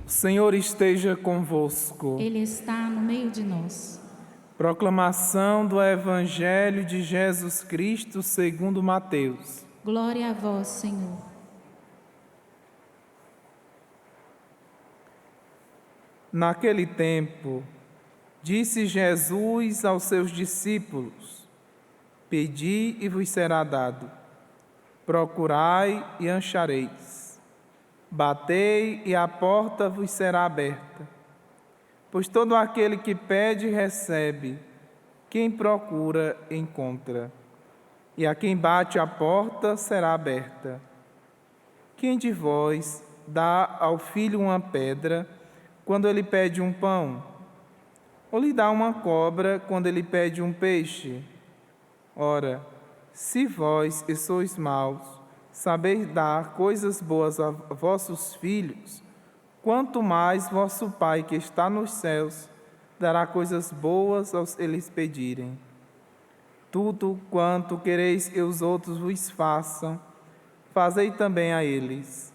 O Senhor esteja convosco. Ele está no meio de nós. Proclamação do Evangelho de Jesus Cristo segundo Mateus. Glória a vós, Senhor. Naquele tempo, disse Jesus aos seus discípulos: Pedi e vos será dado. Procurai e achareis. Batei e a porta vos será aberta. Pois todo aquele que pede, recebe. Quem procura, encontra. E a quem bate a porta, será aberta. Quem de vós dá ao filho uma pedra quando ele pede um pão? Ou lhe dá uma cobra quando ele pede um peixe? Ora, se vós, que sois maus, sabeis dar coisas boas a vossos filhos, quanto mais vosso Pai que está nos céus dará coisas boas aos que lhes pedirem. Tudo quanto quereis que os outros vos façam, fazei também a eles.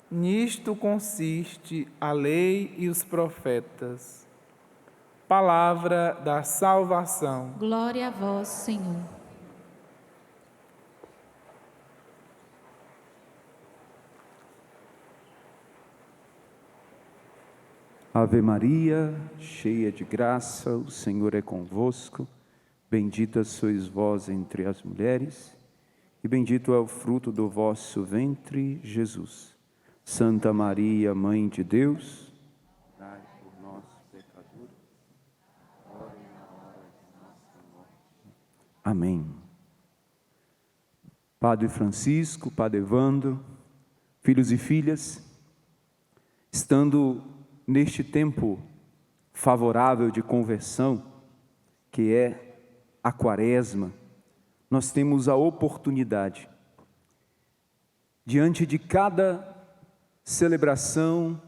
Nisto consiste a lei e os profetas. Palavra da salvação. Glória a vós, Senhor. Ave Maria, cheia de graça, o Senhor é convosco. Bendita sois vós entre as mulheres, e bendito é o fruto do vosso ventre, Jesus. Santa Maria, Mãe de Deus, rogai por nós, pecadores, agora e na hora de nossa morte. Amém. Padre Francisco, Padre Evandro, filhos e filhas, estando neste tempo favorável de conversão, que é a Quaresma, nós temos a oportunidade, diante de cada celebração,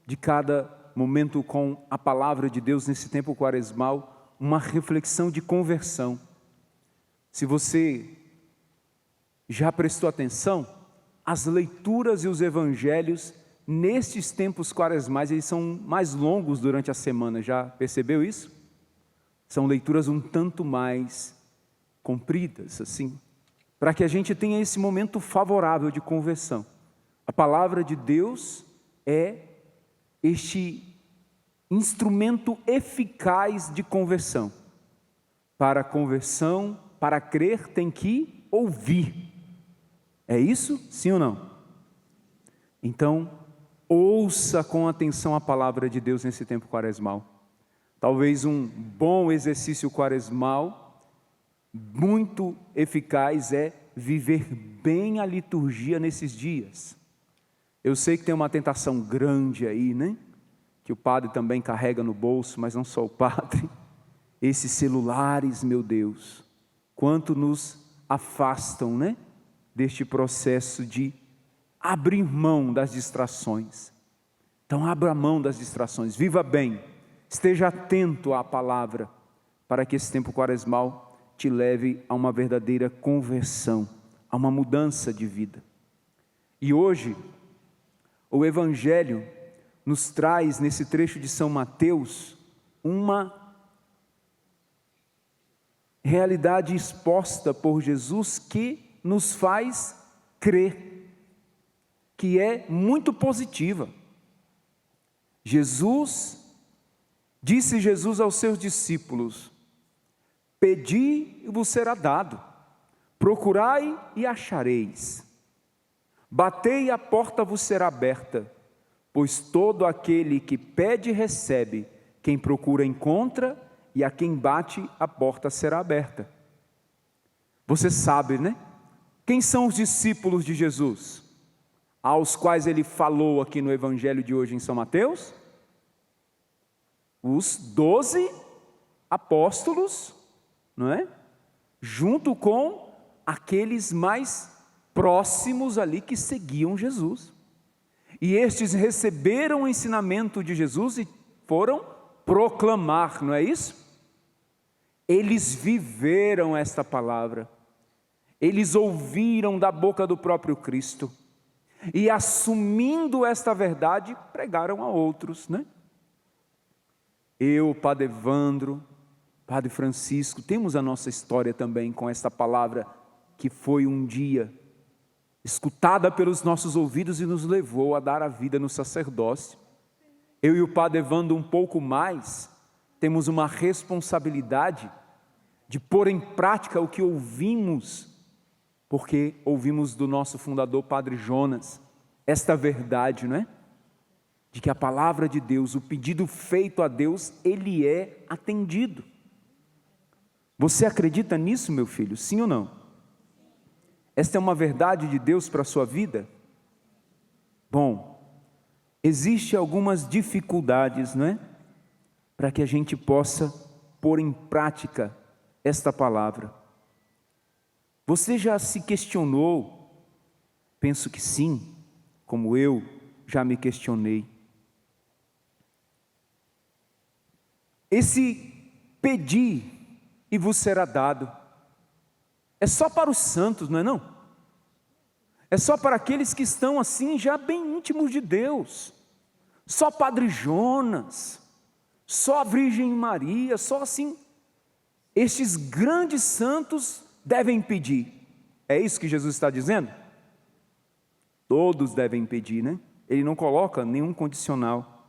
de cada momento com a palavra de Deus nesse tempo quaresmal, uma reflexão de conversão. Se você já prestou atenção, as leituras e os evangelhos nestes tempos quaresmais, eles são mais longos durante a semana, já percebeu isso? São leituras um tanto mais compridas, assim, para que a gente tenha esse momento favorável de conversão. A palavra de Deus é este instrumento eficaz de conversão. Para a conversão, para crer, tem que ouvir. É isso? Sim ou não? Então, ouça com atenção a palavra de Deus nesse tempo quaresmal. Talvez um bom exercício quaresmal, muito eficaz, é viver bem a liturgia nesses dias. Eu sei que tem uma tentação grande aí, né? Que o padre também carrega no bolso, mas não só o padre. Esses celulares, meu Deus, quanto nos afastam, né? Deste processo de abrir mão das distrações. Então abra mão das distrações, viva bem, esteja atento à palavra, para que esse tempo quaresmal te leve a uma verdadeira conversão, a uma mudança de vida. E hoje, o Evangelho nos traz, nesse trecho de São Mateus, uma realidade exposta por Jesus que nos faz crer, que é muito positiva. Disse Jesus aos seus discípulos: Pedi e vos será dado, procurai e achareis, batei e a porta vos será aberta, pois todo aquele que pede recebe, quem procura encontra, e a quem bate a porta será aberta. Você sabe, né? Quem são os discípulos de Jesus, aos quais ele falou aqui no Evangelho de hoje em São Mateus? Os 12 apóstolos, não é? Junto com aqueles mais próximos ali que seguiam Jesus. E estes receberam o ensinamento de Jesus e foram proclamar, não é isso? Eles viveram esta palavra, eles ouviram da boca do próprio Cristo. e assumindo esta verdade, pregaram a outros, né? Eu, Padre Evandro, Padre Francisco, temos a nossa história também com esta palavra que foi um dia escutada pelos nossos ouvidos e nos levou a dar a vida no sacerdócio. Eu e o Padre Evandro um pouco mais, temos uma responsabilidade de pôr em prática o que ouvimos, porque ouvimos do nosso fundador, Padre Jonas, esta verdade, não é? De que a palavra de Deus, o pedido feito a Deus, ele é atendido. Você acredita nisso, meu filho? Sim ou não? Esta é uma verdade de Deus para a sua vida? Bom, existem algumas dificuldades, não é? Para que a gente possa pôr em prática esta palavra. Você já se questionou? Penso que sim, como eu já me questionei. Esse pedir e vos será dado é só para os santos, não é não? É só para aqueles que estão assim já bem íntimos de Deus. Só Padre Jonas, só a Virgem Maria, só assim. Estes grandes santos devem pedir. É isso que Jesus está dizendo? Todos devem pedir, né? Ele não coloca nenhum condicional.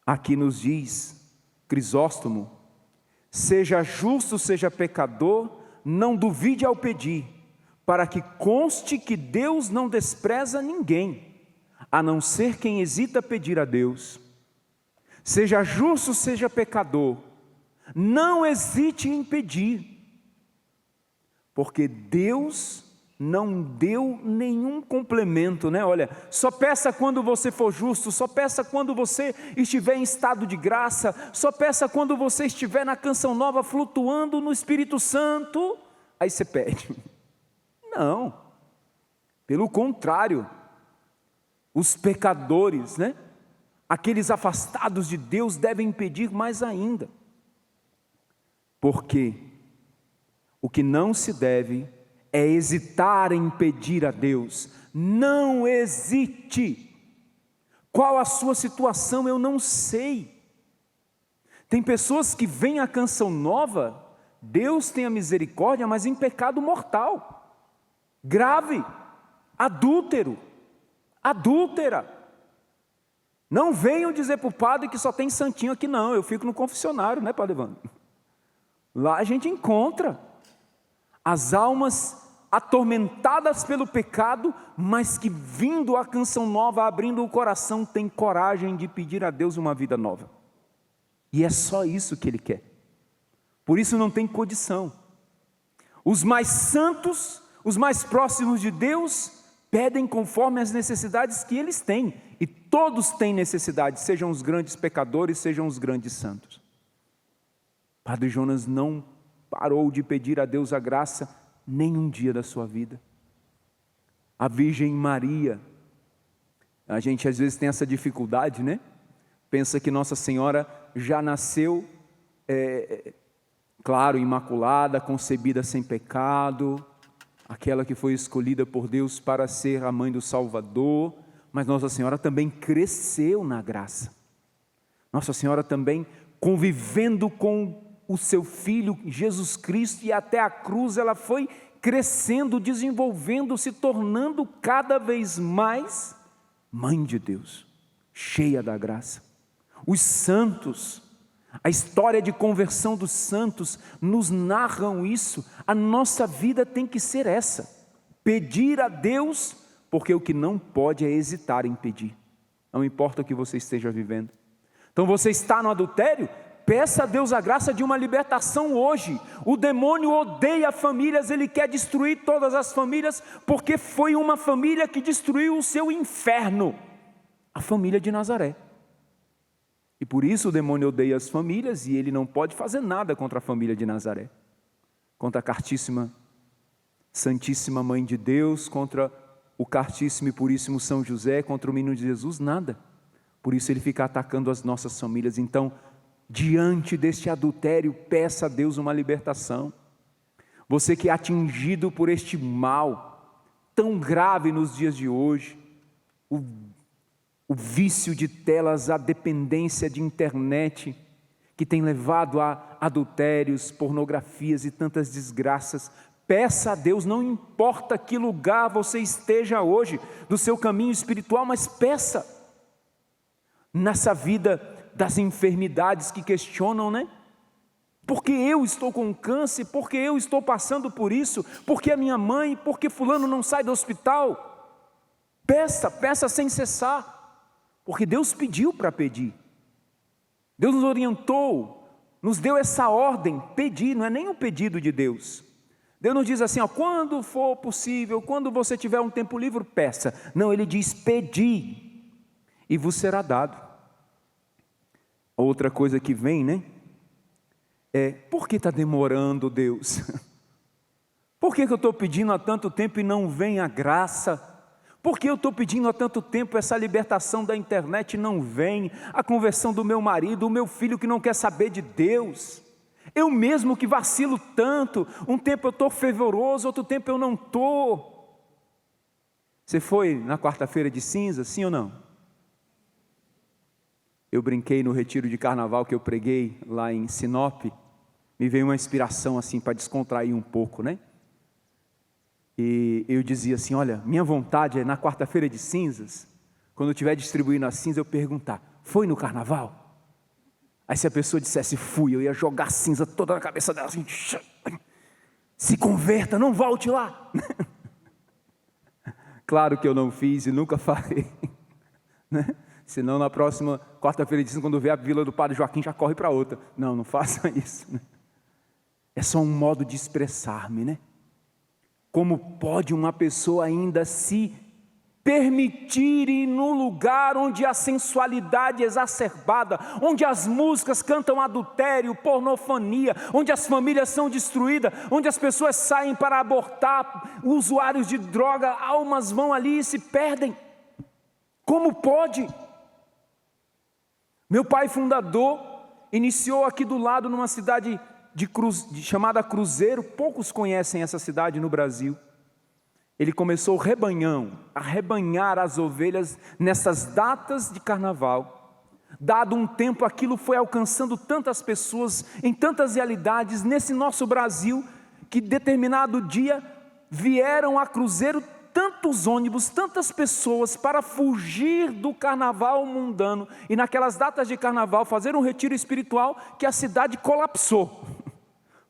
Aqui nos diz Crisóstomo: seja justo, seja pecador, não duvide ao pedir, para que conste que Deus não despreza ninguém, a não ser quem hesita a pedir a Deus. Seja justo, seja pecador, não hesite em pedir, porque Deus não deu nenhum complemento, né? Olha, só peça quando você for justo, só peça quando você estiver em estado de graça, só peça quando você estiver na canção nova flutuando no Espírito Santo, aí você pede. Não, pelo contrário, os pecadores, né? Aqueles afastados de Deus devem pedir mais ainda, porque o que não se deve é hesitar em pedir a Deus. Não hesite. Qual a sua situação? Eu não sei. Tem pessoas que vêm à canção nova, Deus tenha misericórdia, mas em pecado mortal, grave, adúltero, adúltera. Não venham dizer para o padre que só tem santinho aqui, não. Eu fico no confessionário, né, Padre Evandro? Lá a gente encontra as almas atormentadas pelo pecado, mas que vindo à canção nova, abrindo o coração, tem coragem de pedir a Deus uma vida nova. E é só isso que Ele quer. Por isso não tem condição. Os mais santos, os mais próximos de Deus, pedem conforme as necessidades que eles têm. E todos têm necessidade, sejam os grandes pecadores, sejam os grandes santos. Padre Jonas não parou de pedir a Deus a graça nenhum dia da sua vida. A Virgem Maria, a gente às vezes tem essa dificuldade, né? Pensa que Nossa Senhora já nasceu, claro, imaculada, concebida sem pecado, aquela que foi escolhida por Deus para ser a mãe do Salvador, mas Nossa Senhora também cresceu na graça. Nossa Senhora também convivendo com o seu Filho Jesus Cristo, e até a cruz ela foi crescendo, desenvolvendo, se tornando cada vez mais Mãe de Deus, cheia da graça. Os santos, a história de conversão dos santos nos narram isso. A nossa vida tem que ser essa, pedir a Deus, porque o que não pode é hesitar em pedir, não importa o que você esteja vivendo. Então você está no adultério? Peça a Deus a graça de uma libertação hoje. O demônio odeia famílias, ele quer destruir todas as famílias, porque foi uma família que destruiu o seu inferno, a família de Nazaré. E por isso o demônio odeia as famílias, e ele não pode fazer nada contra a família de Nazaré, contra a Castíssima, Santíssima Mãe de Deus, contra o Castíssimo e Puríssimo São José, contra o Menino de Jesus, nada. Por isso ele fica atacando as nossas famílias. Então, diante deste adultério, peça a Deus uma libertação. Você que é atingido por este mal, tão grave nos dias de hoje, o vício de telas, a dependência de internet, que tem levado a adultérios, pornografias e tantas desgraças. Peça a Deus, não importa que lugar você esteja hoje do seu caminho espiritual, mas peça. Nessa vida das enfermidades que questionam, né? Porque eu estou com câncer, porque eu estou passando por isso, porque a minha mãe, porque fulano não sai do hospital. Peça sem cessar, porque Deus pediu para pedir. Deus nos orientou, nos deu essa ordem, pedir, não é nem um pedido de Deus. Deus nos diz assim, ó, quando for possível, quando você tiver um tempo livre, peça. Não, Ele diz, pedi, e vos será dado. Outra coisa que vem, né? Por que está demorando, Deus? Por que eu estou pedindo há tanto tempo e não vem a graça? Por que eu estou pedindo há tanto tempo essa libertação da internet e não vem? A conversão do meu marido, o meu filho que não quer saber de Deus. Eu mesmo que vacilo tanto, um tempo eu estou fervoroso, outro tempo eu não estou. Você foi na quarta-feira de cinza, sim ou não? Eu brinquei no retiro de carnaval que eu preguei lá em Sinop, me veio uma inspiração assim para descontrair um pouco, né? E eu dizia assim, olha, minha vontade é na quarta-feira de cinzas, quando eu estiver distribuindo a cinza, eu perguntar, foi no carnaval? Aí se a pessoa dissesse, fui, eu ia jogar cinza toda na cabeça dela, assim, se converta, não volte lá. Claro que eu não fiz e nunca farei, né? Senão na próxima quarta-feira de cinza, quando vier a Vila do Padre Joaquim, já corre para outra. Não faça isso, né? É só um modo de expressar-me, né? Como pode uma pessoa ainda se permitir ir no lugar onde a sensualidade é exacerbada, onde as músicas cantam adultério, pornofania, onde as famílias são destruídas, onde as pessoas saem para abortar, usuários de droga, almas vão ali e se perdem? Como pode? Meu pai fundador iniciou aqui do lado numa cidade chamada Cruzeiro, poucos conhecem essa cidade no Brasil. Ele começou a rebanhar as ovelhas nessas datas de carnaval. Dado um tempo, aquilo foi alcançando tantas pessoas, em tantas realidades, nesse nosso Brasil, que determinado dia vieram a Cruzeiro tantos ônibus, tantas pessoas para fugir do carnaval mundano e naquelas datas de carnaval fazer um retiro espiritual que a cidade colapsou.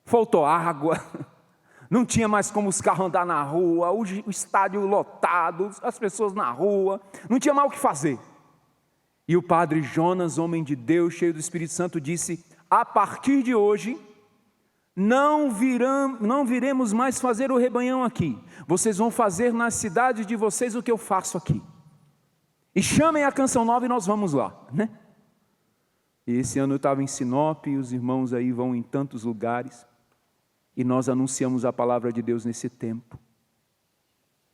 Faltou água, não tinha mais como os carros andar na rua, o estádio lotado, as pessoas na rua, não tinha mais o que fazer. E o padre Jonas, homem de Deus, cheio do Espírito Santo, disse, a partir de hoje, não viremos mais fazer o rebanhão aqui, vocês vão fazer nas cidades de vocês o que eu faço aqui. E chamem a Canção Nova e nós vamos lá, né? E esse ano eu estava em Sinop, e os irmãos aí vão em tantos lugares, e nós anunciamos a palavra de Deus nesse tempo.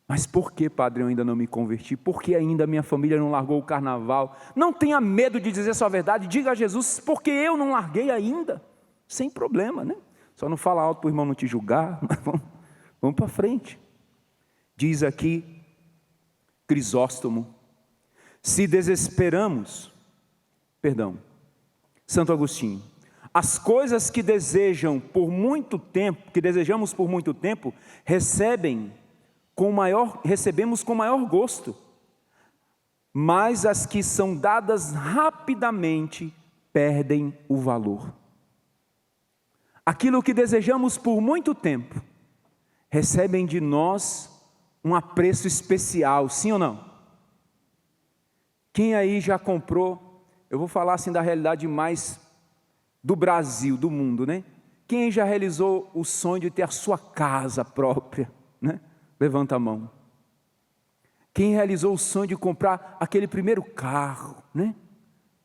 Mas por que, padre, eu ainda não me converti? Por que ainda minha família não largou o carnaval? Não tenha medo de dizer sua verdade, diga a Jesus, porque eu não larguei ainda, sem problema, né? Só não fala alto para o irmão não te julgar, mas vamos para frente. Diz aqui Crisóstomo, se desesperamos, Santo Agostinho, as coisas que desejamos por muito tempo, recebemos com maior gosto, mas as que são dadas rapidamente perdem o valor. Aquilo que desejamos por muito tempo, recebem de nós um apreço especial, sim ou não? Quem aí já comprou, eu vou falar assim da realidade mais do Brasil, do mundo, né? Quem já realizou o sonho de ter a sua casa própria, né? Levanta a mão. Quem realizou o sonho de comprar aquele primeiro carro, né?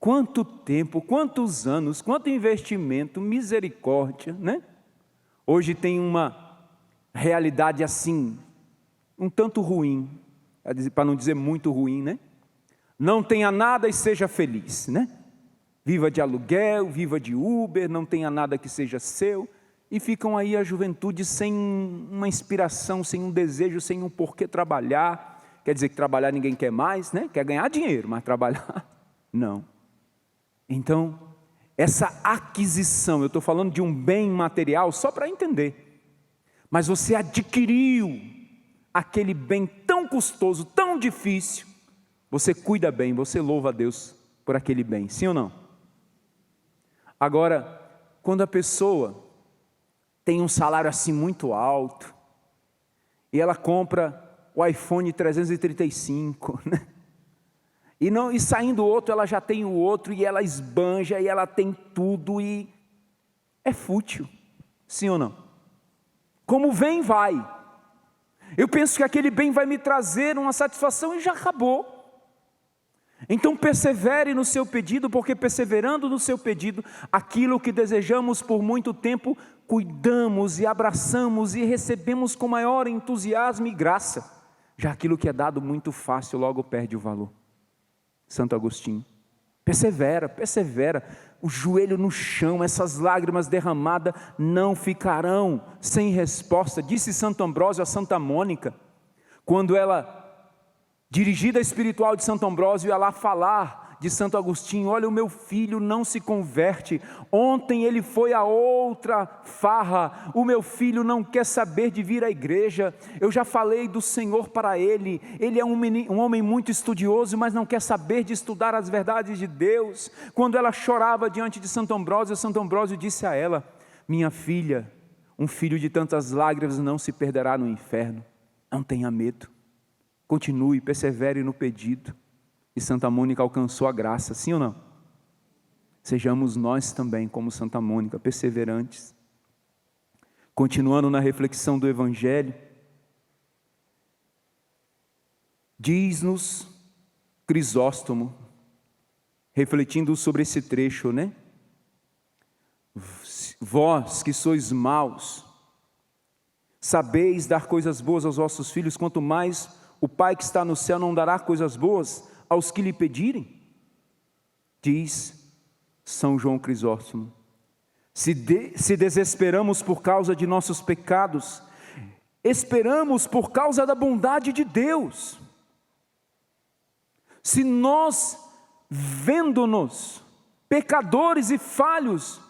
Quanto tempo, quantos anos, quanto investimento, misericórdia, né? Hoje tem uma realidade assim, um tanto ruim, para não dizer muito ruim, né? Não tenha nada e seja feliz, né? Viva de aluguel, viva de Uber, não tenha nada que seja seu. e ficam aí a juventude sem uma inspiração, sem um desejo, sem um porquê trabalhar. Quer dizer que trabalhar ninguém quer mais, né? Quer ganhar dinheiro, mas trabalhar, não. Então, essa aquisição, eu estou falando de um bem material só para entender, mas você adquiriu aquele bem tão custoso, tão difícil, você cuida bem, você louva a Deus por aquele bem, sim ou não? Agora, quando a pessoa tem um salário assim muito alto, e ela compra o iPhone 335, né? E saindo outro, ela já tem o outro, e ela esbanja, e ela tem tudo, e é fútil, sim ou não? Como vem, vai. Eu penso que aquele bem vai me trazer uma satisfação e já acabou. Então persevere no seu pedido, porque perseverando no seu pedido, aquilo que desejamos por muito tempo, cuidamos e abraçamos e recebemos com maior entusiasmo e graça. Já aquilo que é dado muito fácil, logo perde o valor. Santo Agostinho, persevera, persevera, o joelho no chão, essas lágrimas derramadas não ficarão sem resposta. Disse Santo Ambrósio a Santa Mônica, quando ela, dirigida espiritual de Santo Ambrósio, ia lá falar de Santo Agostinho: olha, o meu filho não se converte, ontem ele foi a outra farra, o meu filho não quer saber de vir à igreja, eu já falei do Senhor para ele é um homem muito estudioso, mas não quer saber de estudar as verdades de Deus. Quando ela chorava diante de Santo Ambrósio disse a ela: minha filha, um filho de tantas lágrimas não se perderá no inferno, não tenha medo, continue, persevere no pedido. E Santa Mônica alcançou a graça, sim ou não? Sejamos nós também, como Santa Mônica, perseverantes. Continuando na reflexão do Evangelho, diz-nos Crisóstomo, refletindo sobre esse trecho, né? Vós que sois maus, sabeis dar coisas boas aos vossos filhos, quanto mais o Pai que está no céu não dará coisas boas aos que lhe pedirem? Diz São João Crisóstomo: se desesperamos por causa de nossos pecados, esperamos por causa da bondade de Deus. Se nós, vendo-nos pecadores e falhos,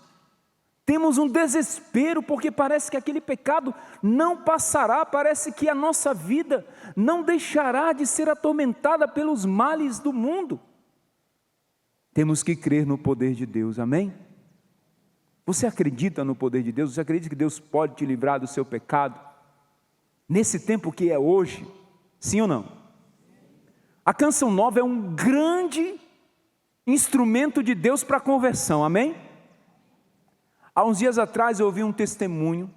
temos um desespero porque parece que aquele pecado não passará, parece que a nossa vida não deixará de ser atormentada pelos males do mundo, temos que crer no poder de Deus, amém? Você acredita no poder de Deus? Você acredita que Deus pode te livrar do seu pecado? Nesse tempo que é hoje, sim ou não? A Canção Nova é um grande instrumento de Deus para a conversão, amém? Há uns dias atrás eu ouvi um testemunho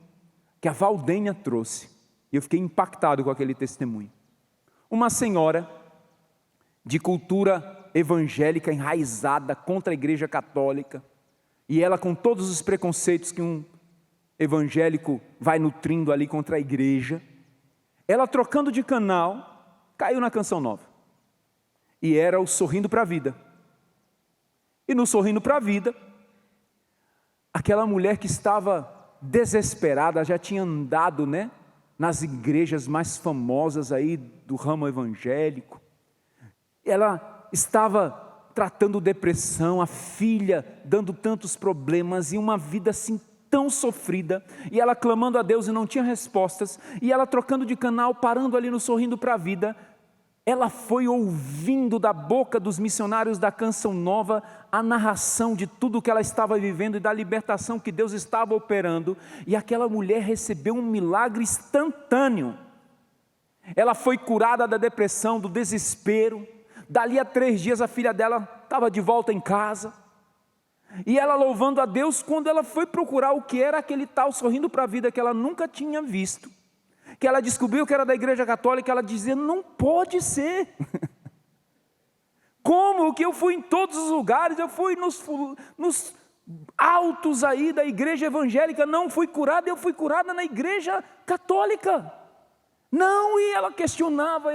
que a Valdênia trouxe, e eu fiquei impactado com aquele testemunho. Uma senhora de cultura evangélica enraizada contra a igreja católica, e ela com todos os preconceitos que um evangélico vai nutrindo ali contra a igreja, ela trocando de canal, caiu na Canção Nova, e era o Sorrindo para a Vida. E no Sorrindo para a Vida, aquela mulher que estava desesperada, já tinha andado, né, nas igrejas mais famosas aí do ramo evangélico, ela estava tratando depressão, a filha dando tantos problemas, e uma vida assim tão sofrida, e ela clamando a Deus e não tinha respostas, e ela trocando de canal, parando ali no Sorrindo para a Vida, ela foi ouvindo da boca dos missionários da Canção Nova a narração de tudo que ela estava vivendo e da libertação que Deus estava operando, e aquela mulher recebeu um milagre instantâneo. Ela foi curada da depressão, do desespero. Dali a 3 dias a filha dela estava de volta em casa, e ela louvando a Deus, quando ela foi procurar o que era aquele tal Sorrindo para a Vida que ela nunca tinha visto, que ela descobriu que era da igreja católica, ela dizia: não pode ser. Como que eu fui em todos os lugares, eu fui nos altos aí da igreja evangélica, não fui curada, eu fui curada na igreja católica. Não, e ela questionava,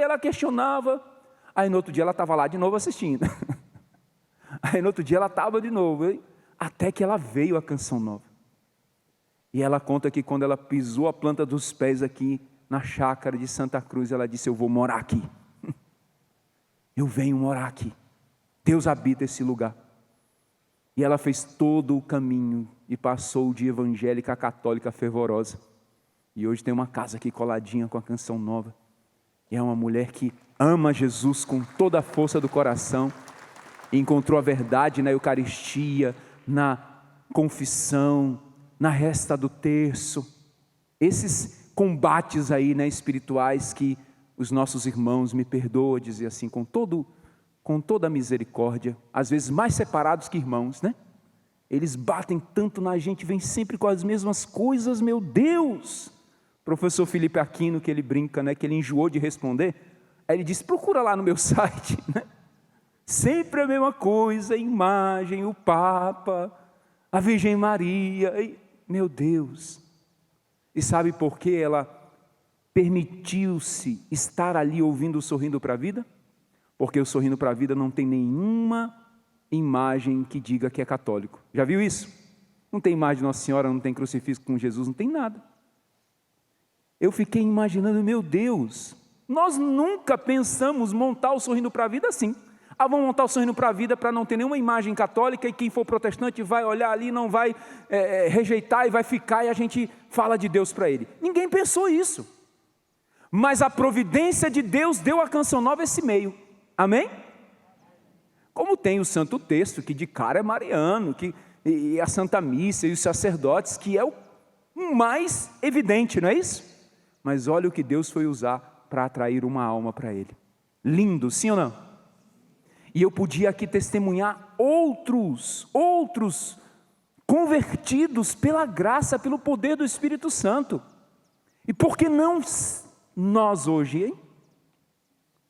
aí no outro dia ela estava lá de novo assistindo, aí no outro dia ela estava de novo, até que ela veio a Canção Nova, E ela conta que quando ela pisou a planta dos pés aqui na chácara de Santa Cruz, ela disse: eu vou morar aqui. Eu venho morar aqui. Deus habita esse lugar. E ela fez todo o caminho e passou de evangélica a católica fervorosa. E hoje tem uma casa aqui coladinha com a canção nova. E é uma mulher que ama Jesus com toda a força do coração. E encontrou a verdade na Eucaristia, na confissão, na resta do terço. Esses combates aí, né, espirituais que os nossos irmãos, me perdoam dizer assim, com toda a misericórdia, às vezes mais separados que irmãos, né? Eles batem tanto na gente, vêm sempre com as mesmas coisas, meu Deus! Professor Felipe Aquino, que ele brinca, né, que ele enjoou de responder, aí ele disse: procura lá no meu site, né? Sempre a mesma coisa, a imagem, o Papa, a Virgem Maria, e, meu Deus! E sabe por que ela permitiu-se estar ali ouvindo o Sorrindo para a Vida? Porque o Sorrindo para a Vida não tem nenhuma imagem que diga que é católico. Já viu isso? Não tem imagem de Nossa Senhora, não tem crucifixo com Jesus, não tem nada. Eu fiquei imaginando, meu Deus, nós nunca pensamos montar o Sorrindo para a Vida assim. Vamos montar o Sorrindo para a Vida para não ter nenhuma imagem católica, e quem for protestante vai olhar ali, não vai rejeitar e vai ficar, e a gente fala de Deus para ele. Ninguém pensou isso. Mas a providência de Deus deu à Canção Nova esse meio. Amém? Como tem o Santo Texto, que de cara é mariano, e a Santa Missa e os sacerdotes, que é o mais evidente, não é isso? Mas olha o que Deus foi usar para atrair uma alma para Ele. Lindo, sim ou não? E eu podia aqui testemunhar outros convertidos pela graça, pelo poder do Espírito Santo. E por que não nós hoje, hein?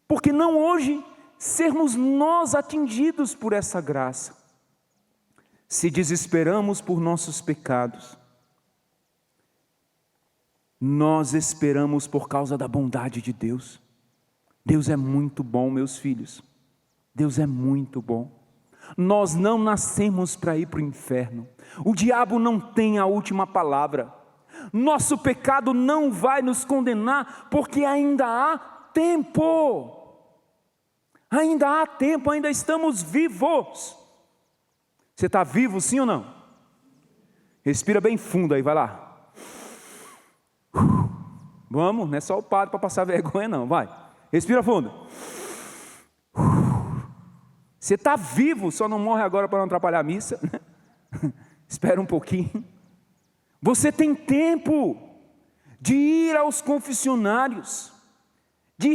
Por que não hoje sermos nós atingidos por essa graça? Se desesperamos por nossos pecados, nós esperamos por causa da bondade de Deus. Deus é muito bom, meus filhos. Deus é muito bom. Nós não nascemos para ir para o inferno. O diabo não tem a última palavra. Nosso pecado não vai nos condenar, porque ainda há tempo. Ainda há tempo, ainda estamos vivos. Você está vivo, sim ou não? Respira bem fundo aí, vai lá. Vamos, não é só o padre para passar vergonha não, vai. Respira fundo. Você está vivo, só não morre agora para não atrapalhar a missa, né? Espera um pouquinho. Você tem tempo de ir aos confessionários, de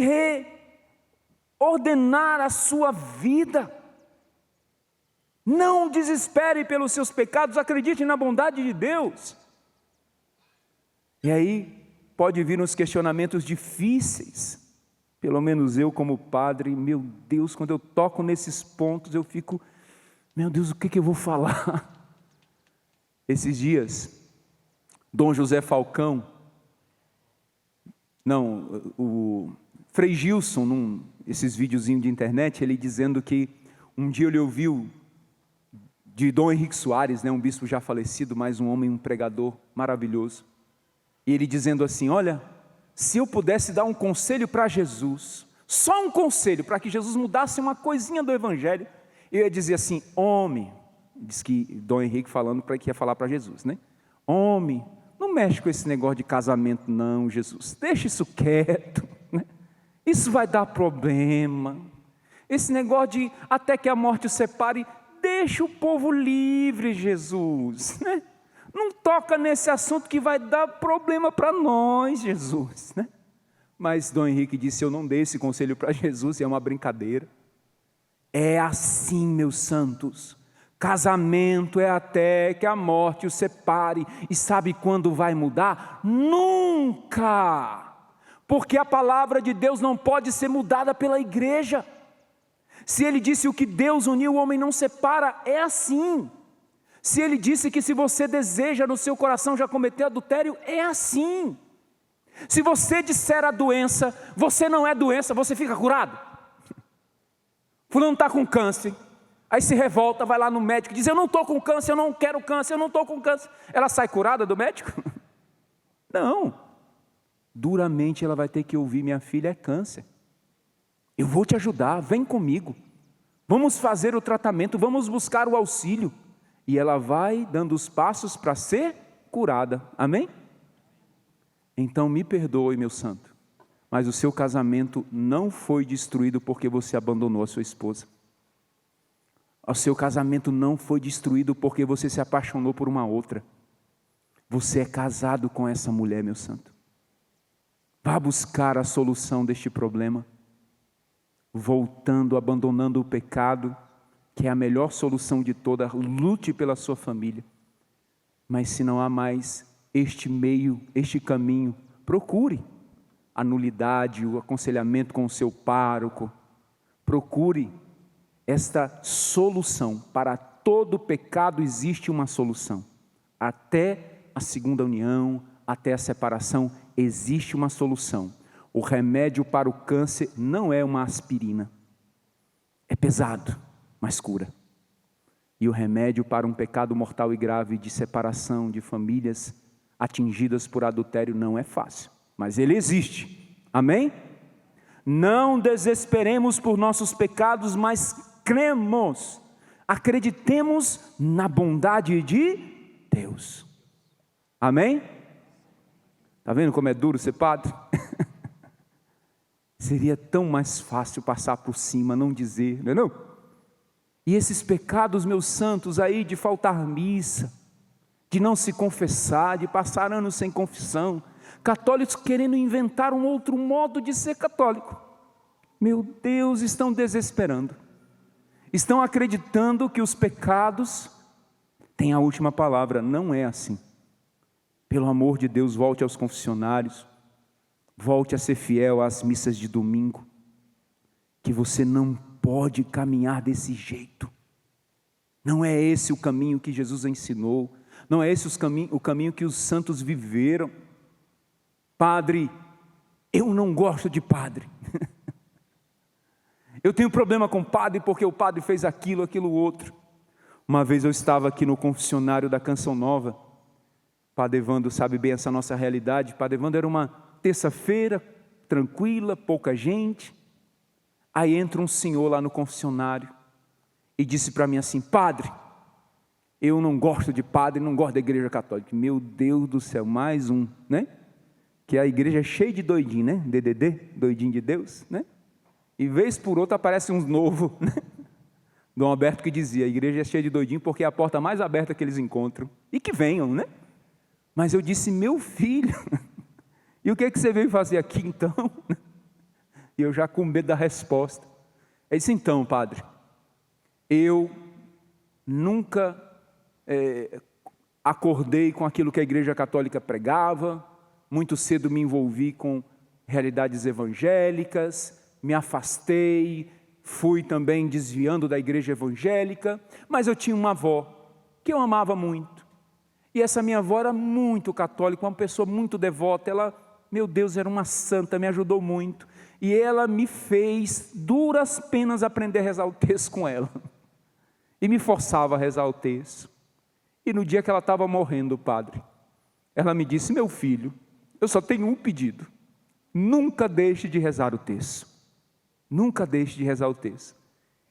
reordenar a sua vida. Não desespere pelos seus pecados, acredite na bondade de Deus. E aí pode vir uns questionamentos difíceis. Pelo menos eu como padre, meu Deus, quando eu toco nesses pontos eu fico, meu Deus, o que eu vou falar? Esses dias, Dom José Falcão, o Frei Gilson, esses videozinhos de internet, ele dizendo que um dia ele ouviu de Dom Henrique Soares, né, um bispo já falecido, mas um homem, um pregador maravilhoso, e ele dizendo assim: olha, se eu pudesse dar um conselho para Jesus, só um conselho, para que Jesus mudasse uma coisinha do Evangelho, eu ia dizer assim: homem, diz que Dom Henrique falando para que ia falar para Jesus, né? Homem, não mexe com esse negócio de casamento não, Jesus, deixa isso quieto, né? Isso vai dar problema, esse negócio de até que a morte o separe, deixa o povo livre, Jesus, né? Não toca nesse assunto que vai dar problema para nós, Jesus, né? Mas Dom Henrique disse: eu não dei esse conselho para Jesus, é uma brincadeira. É assim, meus santos, casamento é até que a morte o separe. E sabe quando vai mudar? Nunca! Porque a palavra de Deus não pode ser mudada pela igreja. Se ele disse: o que Deus uniu, o homem não separa, é assim. Se ele disse que se você deseja no seu coração já cometer adultério, é assim. Se você disser a doença, você não é doença, você fica curado. Fulano está com câncer, Aí se revolta, vai lá no médico e diz: eu não estou com câncer, eu não quero câncer, eu não estou com câncer. Ela sai curada do médico? Não. Duramente ela vai ter que ouvir: minha filha, é câncer. Eu vou te ajudar, vem comigo. Vamos fazer o tratamento, vamos buscar o auxílio. E ela vai dando os passos para ser curada. Amém? Então me perdoe, meu santo, mas o seu casamento não foi destruído porque você abandonou a sua esposa. O seu casamento não foi destruído porque você se apaixonou por uma outra. Você é casado com essa mulher, meu santo. Vá buscar a solução deste problema, voltando, abandonando o pecado, que é a melhor solução de toda. Lute pela sua família. Mas se não há mais este meio, este caminho, procure a nulidade, o aconselhamento com o seu pároco. Procure esta solução. Para todo pecado existe uma solução. Até a segunda união, até a separação, existe uma solução. O remédio para o câncer não é uma aspirina. É pesado, mas cura. E o remédio para um pecado mortal e grave de separação de famílias atingidas por adultério não é fácil, mas ele existe. Amém? Não desesperemos por nossos pecados, mas cremos, acreditemos na bondade de Deus. Amém? Está vendo como é duro ser padre? Seria tão mais fácil passar por cima, não dizer, não é não? E esses pecados, meus santos, aí de faltar missa, de não se confessar, de passar anos sem confissão, católicos querendo inventar um outro modo de ser católico. Meu Deus, estão desesperando. Estão acreditando que os pecados têm a última palavra. Não é assim. Pelo amor de Deus, volte aos confessionários, volte a ser fiel às missas de domingo, que você não pode caminhar desse jeito. Não é esse o caminho que Jesus ensinou, não é esse o caminho que os santos viveram. Padre, eu não gosto de padre. Eu tenho problema com o padre porque o padre fez aquilo, aquilo outro. Uma vez eu estava aqui no confessionário da Canção Nova. Padre Evandro sabe bem essa nossa realidade. Padre Evandro, era uma terça-feira, tranquila, pouca gente. Aí entra um senhor lá no confessionário e disse para mim assim: padre, eu não gosto de padre, não gosto da igreja católica. Meu Deus do céu, mais um, né? Que a igreja é cheia de doidinho, né? DDD, doidinho de Deus, né? E vez por outra aparece uns novo, né? Dom Alberto que dizia: a igreja é cheia de doidinho porque é a porta mais aberta que eles encontram. E que venham, né? Mas eu disse: meu filho, e o que é que você veio fazer aqui então? E eu já com medo da resposta. Ele disse: então, padre, eu nunca acordei com aquilo que a igreja católica pregava, muito cedo me envolvi com realidades evangélicas, me afastei, fui também desviando da igreja evangélica, mas eu tinha uma avó que eu amava muito. E essa minha avó era muito católica, uma pessoa muito devota. Ela, meu Deus, era uma santa, me ajudou muito. E ela me fez duras penas aprender a rezar o texto com ela. E me forçava a rezar o texto. E no dia que ela estava morrendo, padre, ela me disse: meu filho, eu só tenho um pedido. Nunca deixe de rezar o texto. Nunca deixe de rezar o texto.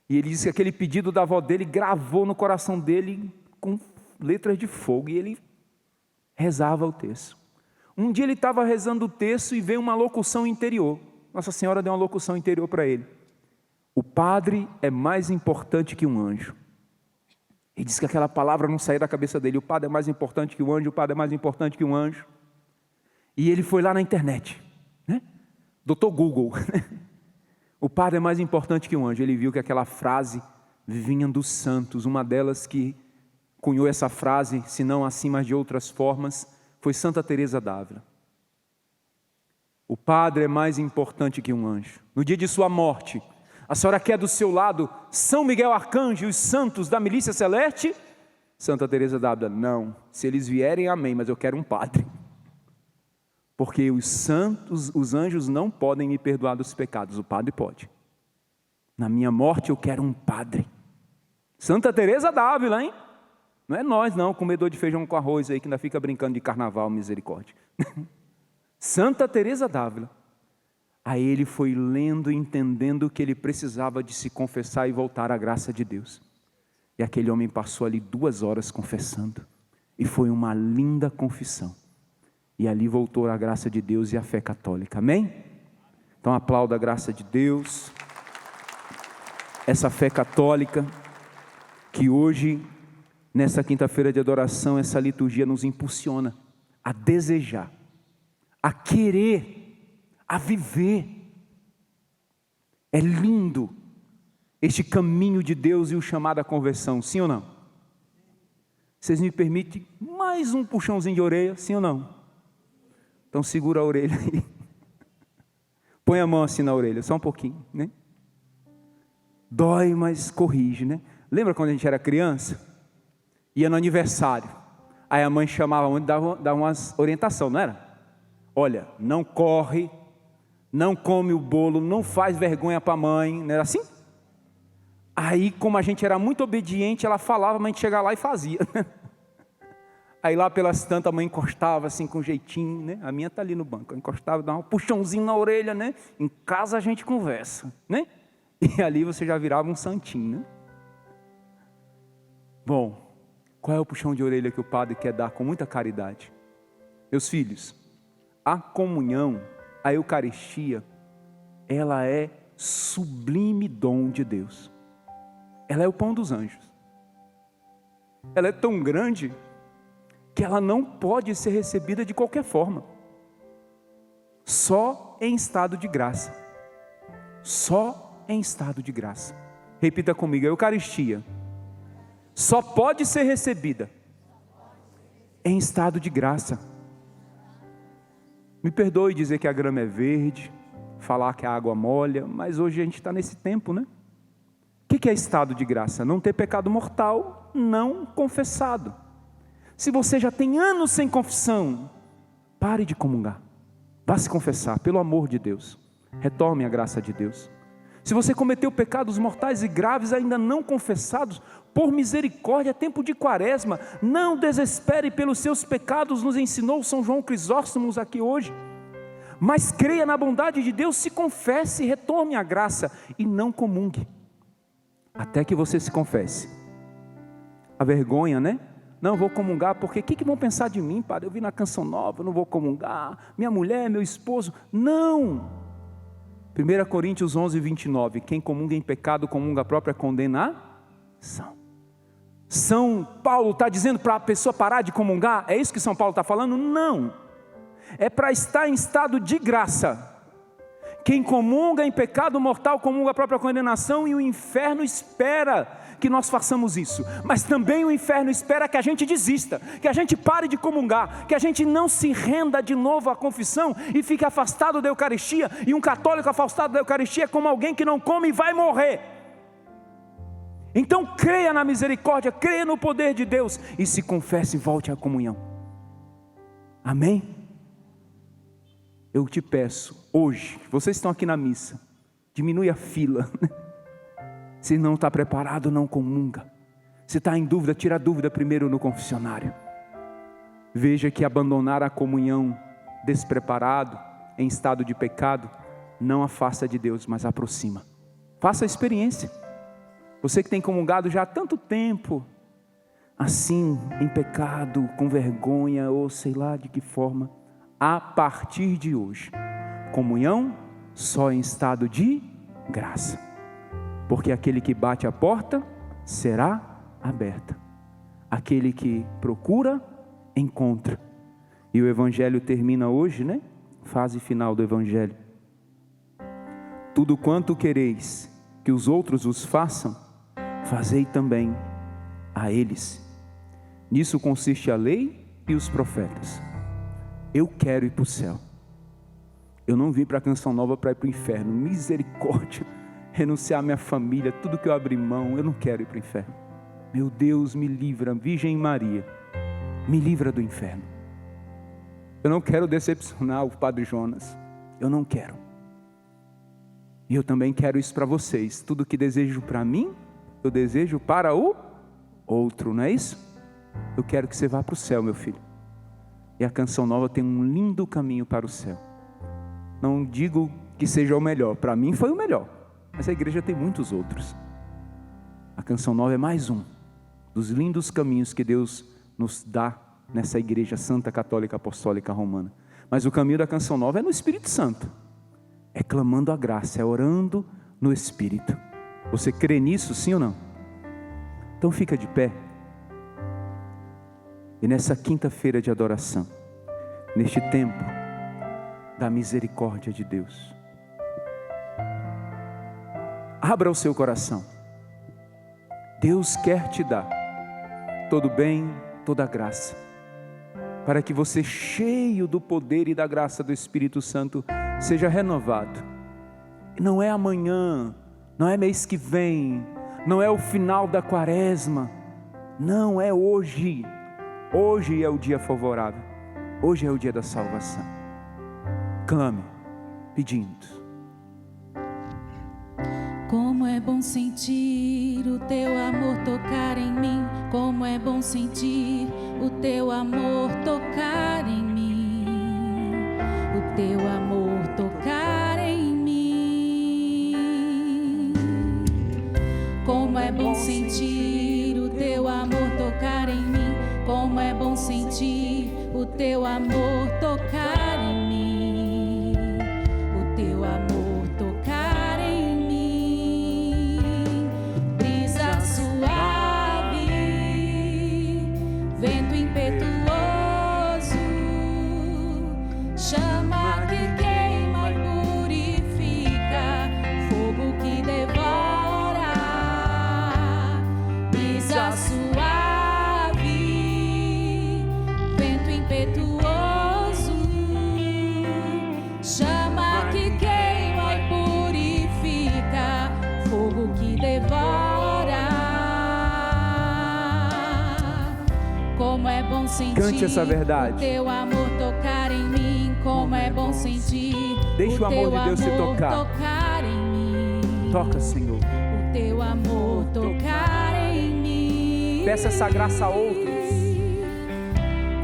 E ele disse que aquele pedido da avó dele gravou no coração dele com letras de fogo. E ele rezava o texto. Um dia ele estava rezando o texto e veio uma locução interior. Nossa Senhora deu uma locução interior para ele. O padre é mais importante que um anjo. Ele disse que aquela palavra não saía da cabeça dele. O padre é mais importante que o anjo, o padre é mais importante que um anjo. E ele foi lá na internet, né? Doutor Google. O padre é mais importante que um anjo. Ele viu que aquela frase vinha dos santos. Uma delas que cunhou essa frase, se não assim, mas de outras formas, foi Santa Teresa d'Ávila. O padre é mais importante que um anjo. No dia de sua morte, a senhora quer do seu lado São Miguel Arcanjo e os santos da milícia celeste? Santa Teresa d'Ávila: não, se eles vierem, amém, mas eu quero um padre. Porque os santos, os anjos não podem me perdoar dos pecados, o padre pode. Na minha morte eu quero um padre. Santa Teresa d'Ávila, hein? Não é nós não, comedor de feijão com arroz aí, que ainda fica brincando de carnaval, misericórdia. Santa Teresa d'Ávila. Aí ele foi lendo e entendendo que ele precisava de se confessar e voltar à graça de Deus. E aquele homem passou ali 2 horas confessando. E foi uma linda confissão. E ali voltou a graça de Deus e a fé católica. Amém? Então aplauda a graça de Deus. Essa fé católica que hoje, nessa quinta-feira de adoração, essa liturgia nos impulsiona a desejar, a querer, a viver. É lindo este caminho de Deus e o chamado à conversão, sim ou não? Vocês me permitem mais um puxãozinho de orelha, sim ou não? Então segura a orelha aí. Põe a mão assim na orelha, só um pouquinho, né? Dói, mas corrige, né? Lembra quando a gente era criança? Ia no aniversário. Aí a mãe chamava muito, dava umas orientação, não era? Olha, não corre, não come o bolo, não faz vergonha para a mãe, não era assim? Aí, como a gente era muito obediente, ela falava, mas a gente chegava lá e fazia. Aí lá pelas tantas a mãe encostava assim com jeitinho, né? A minha está ali no banco, eu encostava, dava um puxãozinho na orelha, né? Em casa a gente conversa, né? E ali você já virava um santinho, né? Bom, qual é o puxão de orelha que o padre quer dar com muita caridade? Meus filhos, a comunhão, a Eucaristia, ela é sublime dom de Deus. Ela é o pão dos anjos. Ela é tão grande que ela não pode ser recebida de qualquer forma. Só em estado de graça. Só em estado de graça. Repita comigo, a Eucaristia só pode ser recebida em estado de graça. Me perdoe dizer que a grama é verde, falar que a água molha, mas hoje a gente está nesse tempo, né? O que é estado de graça? Não ter pecado mortal não confessado. Se você já tem anos sem confissão, pare de comungar. Vá se confessar, pelo amor de Deus. Retorne à graça de Deus. Se você cometeu pecados mortais e graves ainda não confessados, por misericórdia, é tempo de quaresma. Não desespere pelos seus pecados, nos ensinou São João Crisóstomo aqui hoje. Mas creia na bondade de Deus, se confesse, retorne à graça e não comungue. Até que você se confesse. A vergonha, né? Não vou comungar, porque o que vão pensar de mim, padre? Eu vi na Canção Nova, eu não vou comungar. Minha mulher, meu esposo. Não! 1 Coríntios 11, 29. Quem comunga em pecado, comunga a própria condenação. São Paulo está dizendo para a pessoa parar de comungar? É isso que São Paulo está falando? Não. É para estar em estado de graça. Quem comunga em pecado mortal, comunga a própria condenação, e o inferno espera que nós façamos isso. Mas também o inferno espera que a gente desista, que a gente pare de comungar, que a gente não se renda de novo à confissão e fique afastado da Eucaristia. E um católico afastado da Eucaristia é como alguém que não come e vai morrer. Então creia na misericórdia, creia no poder de Deus e se confesse e volte à comunhão. Amém? Eu te peço, hoje, vocês estão aqui na missa, diminui a fila. Se não está preparado, não comunga. Se está em dúvida, tira a dúvida primeiro no confessionário. Veja que abandonar a comunhão despreparado, em estado de pecado, não afasta de Deus, mas aproxima. Faça a experiência. Você que tem comungado já há tanto tempo, assim, em pecado, com vergonha, ou sei lá de que forma, a partir de hoje, comunhão só em estado de graça. Porque aquele que bate a porta, será aberta. Aquele que procura, encontra. E o Evangelho termina hoje, né? Fase final do Evangelho. Tudo quanto quereis que os outros vos façam, fazei também a eles. Nisso consiste a lei e os profetas. Eu quero ir para o céu. Eu não vim para a Canção Nova para ir para o inferno. Misericórdia. Renunciar à minha família, tudo que eu abri mão, eu não quero ir para o inferno. Meu Deus, me livra, Virgem Maria, me livra do inferno. Eu não quero decepcionar o Padre Jonas, eu não quero. E eu também quero isso para vocês. Tudo que desejo para mim, eu desejo para o outro, não é isso? Eu quero que você vá para o céu, meu filho. E a Canção Nova tem um lindo caminho para o céu. Não digo que seja o melhor, para mim foi o melhor, mas a igreja tem muitos outros. A Canção Nova é mais um dos lindos caminhos que Deus nos dá nessa igreja santa, católica, apostólica, romana. Mas o caminho da Canção Nova é no Espírito Santo, é clamando a graça, é orando no Espírito. Você crê nisso, sim ou não? Então fica de pé. E nessa quinta-feira de adoração, neste tempo da misericórdia de Deus, abra o seu coração. Deus quer te dar todo bem, toda graça, para que você, cheio do poder e da graça do Espírito Santo, seja renovado. E não é amanhã, não é mês que vem, não é o final da quaresma, não, é hoje. Hoje é o dia favorável, hoje é o dia da salvação. Clame, pedindo. Como é bom sentir o teu amor tocar em mim. Como é bom sentir o teu amor tocar em mim. O teu amor tocar em mim. Como é bom sentir o teu amor tocar em mim. Como é bom sentir o teu amor tocar em mim. O teu amor tocar em mim. Brisa suave, vento impetuoso, chama que queima e purifica, fogo que devora. Brisa suave, vento impetuoso, chama que queima e purifica, fogo que devora. Como é bom sentir Cante essa verdade. o teu amor tocar em mim. Como é bom sentir Deixa o amor de Deus te tocar. tocar em mim. Toca, Senhor. O teu amor tocar em mim. Peça essa graça a outros.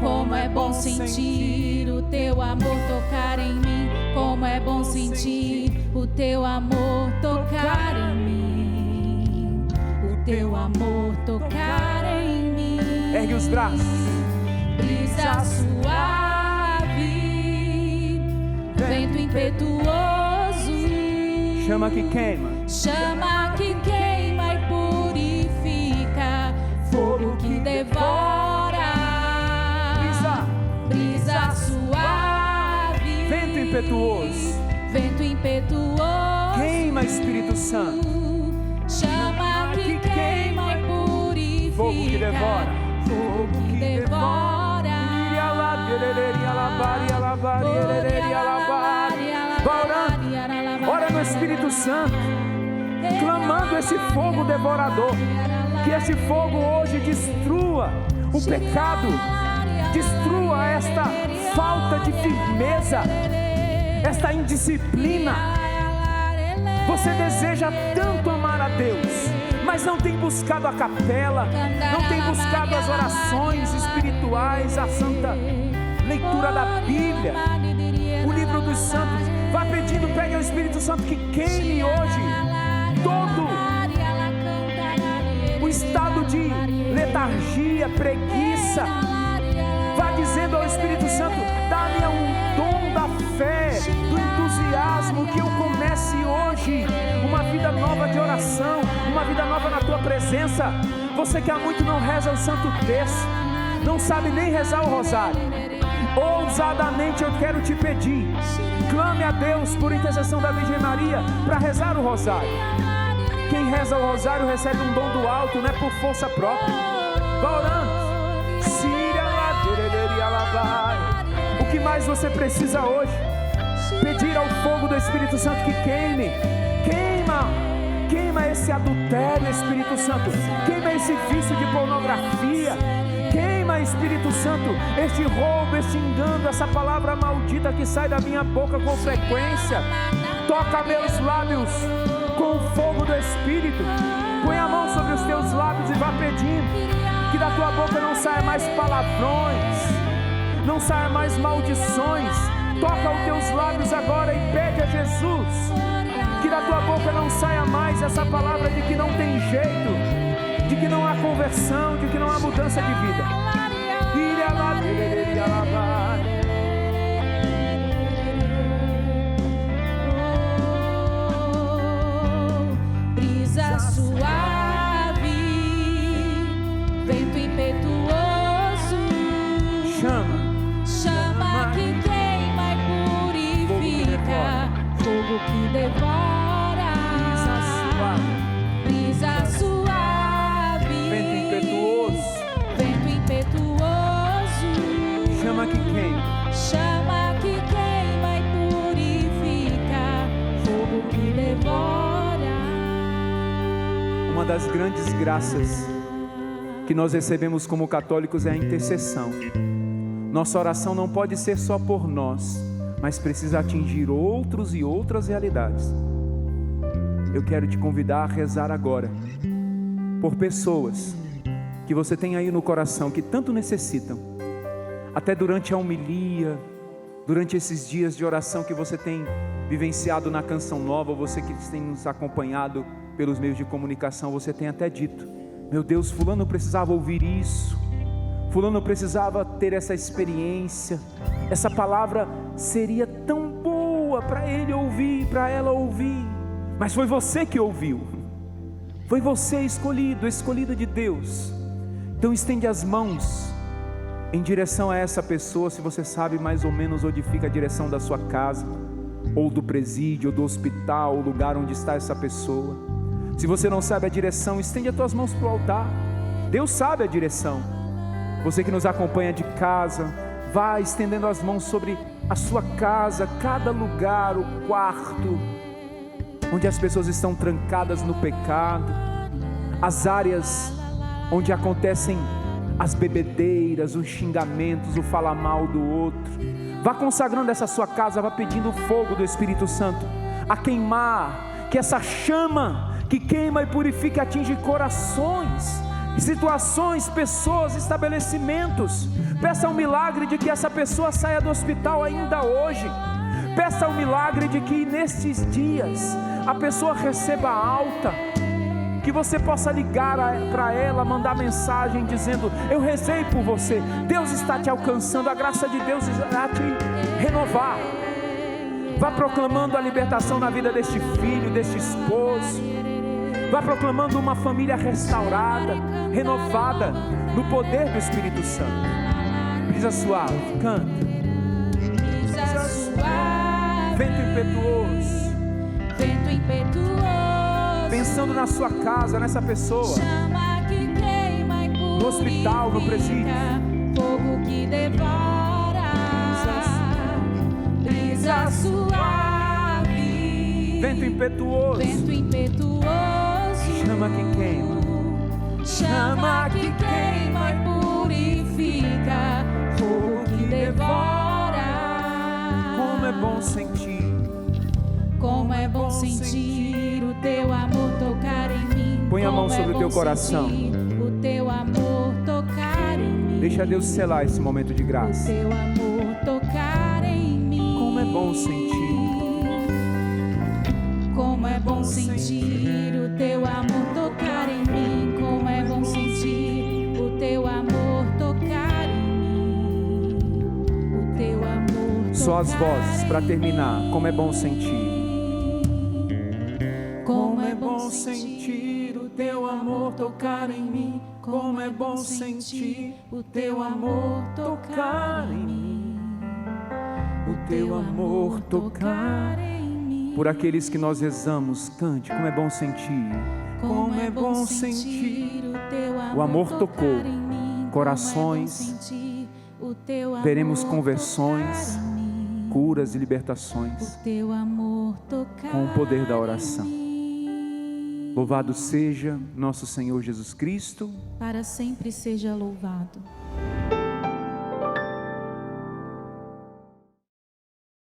Como é bom sentir o teu amor tocar em mim. Como é bom sentir o teu amor tocar em mim. O teu amor tocar em mim. Ergue os braços. Brisa suave, vento impetuoso, Chama que queima. chama que queima e purifica, fogo que devora. Brisa suave, Vento impetuoso. vento impetuoso, Queima, Espírito Santo. chama que queima e purifica, Fogo que devora. fogo que devora. Vá orando. Ora no Espírito Santo, clamando esse fogo devorador. Que esse fogo hoje destrua o pecado, destrua esta falta de firmeza, esta indisciplina. Você deseja tanto amar a Deus, mas não tem buscado a capela, não tem buscado as orações espirituais, a santa leitura da Bíblia, o livro dos santos. Vá pedindo, pegue ao Espírito Santo que queime hoje todo o estado de letargia, preguiça. Vá dizendo ao Espírito Santo: dá-me um dom da fé, do entusiasmo, que eu comece hoje uma vida nova de oração, uma vida nova na tua presença. Você que há muito não reza o Santo Terço, não sabe nem rezar o rosário, ousadamente eu quero te pedir, clame a Deus por intercessão da Virgem Maria para rezar o rosário. Quem reza o rosário recebe um dom do alto, não é por força própria. Vá orando. O que mais você precisa hoje? Pedir ao fogo do Espírito Santo que queime. Queima esse adultério, Espírito Santo. Queima esse vício de pornografia. Queima, Espírito Santo, este roubo, este engano, essa palavra maldita que sai da minha boca com frequência. Toca meus lábios, com o fogo do Espírito. Põe a mão sobre os teus lábios e vá pedindo que da tua boca não saia mais palavrões, não saia mais maldições. Toca os teus lábios agora e pede a Jesus que da tua boca não saia mais essa palavra de que não tem jeito, de que não há conversão, de que não há mudança de vida. Brisa suave, vento impetuoso, chama que queima e purifica, fogo que devora. Brisa suave, vento impetuoso, chama que queima e purifica, fogo que devora. Uma das grandes graças que nós recebemos como católicos é a intercessão. Nossa oração não pode ser só por nós, mas precisa atingir outros e outras realidades. Eu quero te convidar a rezar agora por pessoas que você tem aí no coração, que tanto necessitam. Até durante a homilia, durante esses dias de oração que você tem vivenciado na Canção Nova, você que tem nos acompanhado pelos meios de comunicação, você tem até dito: meu Deus, fulano precisava ouvir isso, fulano precisava ter essa experiência, essa palavra seria tão boa para ele ouvir, para ela ouvir. Mas foi você que ouviu, foi você escolhido de Deus. Então estende as mãos em direção a essa pessoa. Se você sabe mais ou menos onde fica a direção da sua casa, ou do presídio, ou do hospital, o lugar onde está essa pessoa. Se você não sabe a direção, estende as tuas mãos para o altar. Deus sabe a direção. Você que nos acompanha de casa, vá estendendo as mãos sobre a sua casa, cada lugar, o quarto onde as pessoas estão trancadas no pecado, as áreas onde acontecem as bebedeiras, os xingamentos, o falar mal do outro. Vá consagrando essa sua casa, vá pedindo o fogo do Espírito Santo a queimar, que essa chama que queima e purifica atinge corações, situações, pessoas, estabelecimentos. Peça um milagre de que essa pessoa saia do hospital ainda hoje. Peça um milagre de que nestes dias a pessoa receba alta, que você possa ligar para ela, mandar mensagem dizendo: eu rezei por você, Deus está te alcançando, a graça de Deus irá te renovar. Vá proclamando a libertação na vida deste filho, deste esposo. Vá proclamando uma família restaurada, renovada no poder do Espírito Santo. Brisa suave, canta. Brisa suave, vento impetuoso, pensando na sua casa, nessa pessoa, chama que queima e purifica, no hospital, no presídio, fogo que devora. Brisa suave, vento impetuoso, chama que queima e purifica, fogo que devora. Como é bom sentir, como é bom sentir o teu amor tocar em mim. Põe a mão sobre o teu coração. O teu amor tocar em mim. Deixa Deus selar esse momento de graça. O teu amor tocar em mim. Como é bom sentir. Como é bom sentir o teu amor tocar em mim. Como é bom sentir o teu amor tocar em mim. O teu amor. Só as vozes para terminar. Como é bom sentir. Como é bom sentir o teu amor tocar em mim. Como é bom sentir o teu amor tocar em mim. O teu amor tocar em mim. Por aqueles que nós rezamos, cante. Como é bom sentir. Como é bom sentir o amor tocou corações. Veremos conversões, curas e libertações com o poder da oração. Louvado seja nosso Senhor Jesus Cristo. Para sempre seja louvado.